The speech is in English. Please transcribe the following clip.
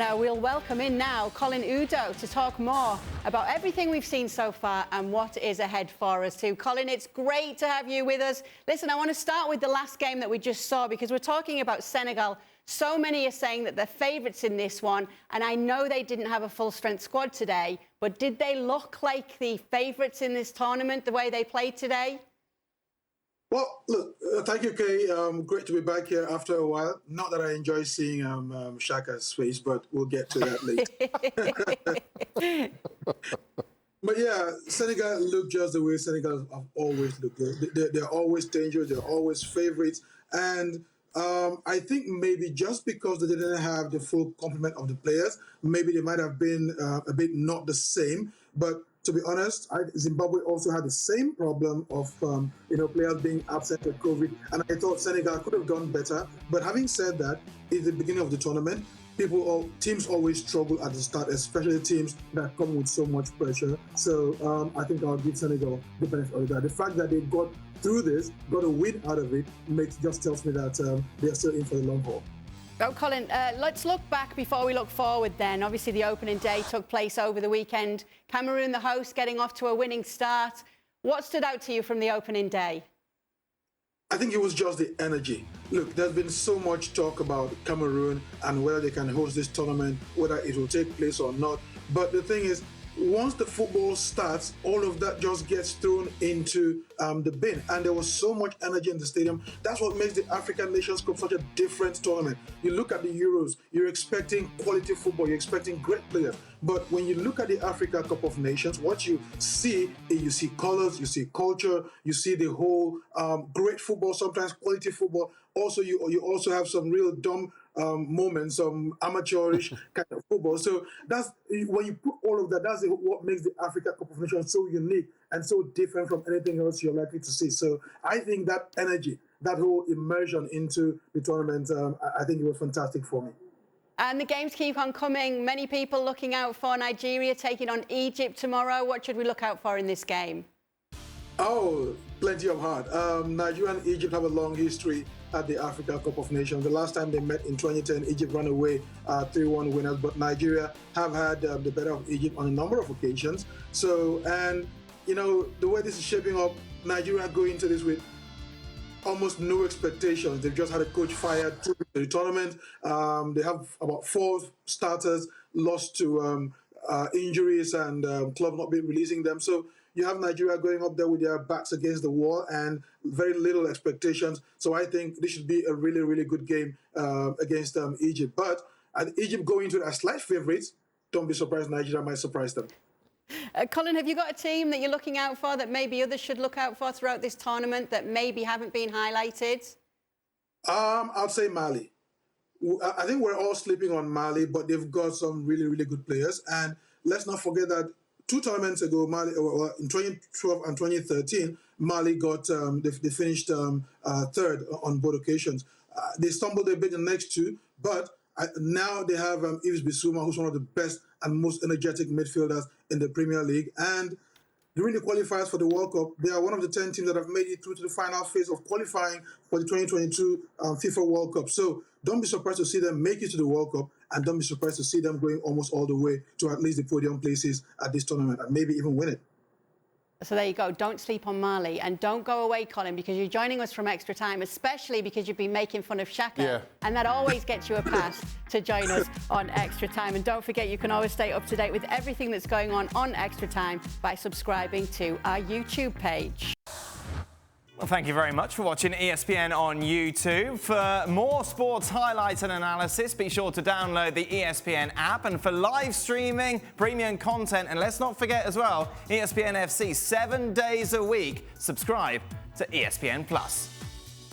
Now we'll welcome in now Colin Udoh to talk more about everything we've seen so far and what is ahead for us too. Colin, it's great to have you with us. Listen, I want to start with the last game that we just saw because we're talking about Senegal. So many are saying that they're favourites in this one, and I know they didn't have a full-strength squad today, but did they look like the favourites in this tournament the way they played today? Well, look, thank you, Kay. Great to be back here after a while. Not that I enjoy seeing Shaka's face, but we'll get to that later. But yeah, Senegal look just the way Senegal have always looked. They're always dangerous. They're always favourites. And I think maybe just because they didn't have the full complement of the players, maybe they might have been a bit not the same. But to be honest, Zimbabwe also had the same problem of players being absent with COVID, and I thought Senegal could have done better. But having said that, in the beginning of the tournament, teams always struggle at the start, especially teams that come with so much pressure. So I think I'll give Senegal the benefit of that. The fact that they got through this, got a win out of it, just tells me that they're still in for the long haul. Well, Colin, let's look back before we look forward then. Obviously, the opening day took place over the weekend. Cameroon, the host, getting off to a winning start. What stood out to you from the opening day? I think it was just the energy. Look, there's been so much talk about Cameroon and whether they can host this tournament, whether it will take place or not. But the thing is, once the football starts, all of that just gets thrown into the bin. And there was so much energy in the stadium. That's what makes the African Nations Cup such a different tournament. You look at the Euros, you're expecting quality football, you're expecting great players. But when you look at the Africa Cup of Nations, what you see is you see colors, you see culture, you see the whole great football, sometimes quality football. Also, you also have some real dumb moments, some amateurish kind of football. So that's when you put all of that. That's what makes the Africa Cup of Nations so unique and so different from anything else you're likely to see. So I think that energy, that whole immersion into the tournament, I think it was fantastic for me. And the games keep on coming. Many people looking out for Nigeria taking on Egypt tomorrow. What should we look out for in this game? Oh, plenty of heart. Nigeria and Egypt have a long history at the Africa Cup of Nations. The last time they met in 2010, Egypt ran away 3-1 winners, but Nigeria have had the better of Egypt on a number of occasions. So, and the way this is shaping up, Nigeria going into this with almost no expectations. They've just had a coach fired through the tournament. They have about 4 starters lost to injuries and club not been releasing them. So you have Nigeria going up there with their backs against the wall and very little expectations. So I think this should be a really, really good game against Egypt. But Egypt going into as slight favourites, don't be surprised Nigeria might surprise them. Colin, have you got a team that you're looking out for that maybe others should look out for throughout this tournament that maybe haven't been highlighted? I'd say Mali. I think we're all sleeping on Mali, but they've got some really, really good players. And let's not forget that 2 tournaments ago, Mali, in 2012 and 2013, Mali got they finished third on both occasions. They stumbled a bit in the next 2, but now they have Yves Bissouma, who's one of the best and most energetic midfielders in the Premier League. And during the qualifiers for the World Cup, they are one of the 10 teams that have made it through to the final phase of qualifying for the 2022 FIFA World Cup. So don't be surprised to see them make it to the World Cup, and don't be surprised to see them going almost all the way to at least the podium places at this tournament and maybe even win it. So there you go. Don't sleep on Mali. And don't go away, Colin, because you're joining us from Extra Time, especially because you've been making fun of Shaka. Yeah. And that always gets you a pass to join us on Extra Time. And don't forget, you can always stay up to date with everything that's going on Extra Time by subscribing to our YouTube page. Well, thank you very much for watching ESPN on YouTube. For more sports highlights and analysis, be sure to download the ESPN app. And for live streaming, premium content, and let's not forget as well, ESPN FC 7 days a week. Subscribe to ESPN+.